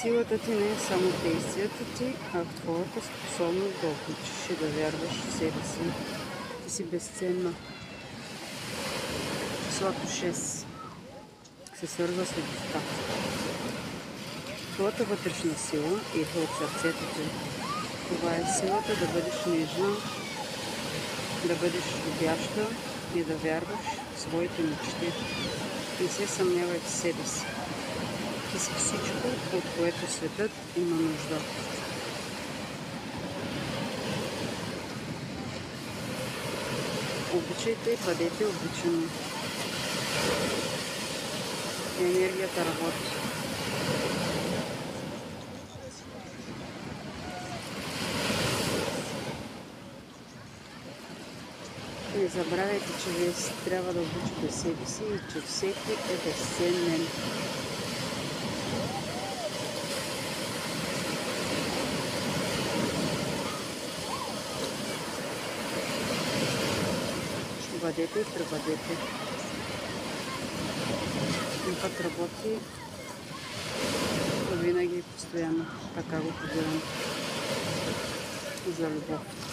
Силата ти не е само действията ти, а в твоята способност да обичаш и да вярваш в себе си. Ти си безценна. Числото 6 се свързва с любовта. Твоята вътрешна сила идва от сърцето ти. Това е силата да бъдеш нежна, да бъдеш любяща и да вярваш в своите мечти. Не се съмнявай в себе си. Ти си всичко, от което светът има нужда. Обичайте и бъдете обичани. Енергията работи. Не забравяйте, че вие трябва да обичате себе си и че всеки е безценен. Бъдете и пребъдете. Път работи винаги и постоянно. Така го подбирам. За любов.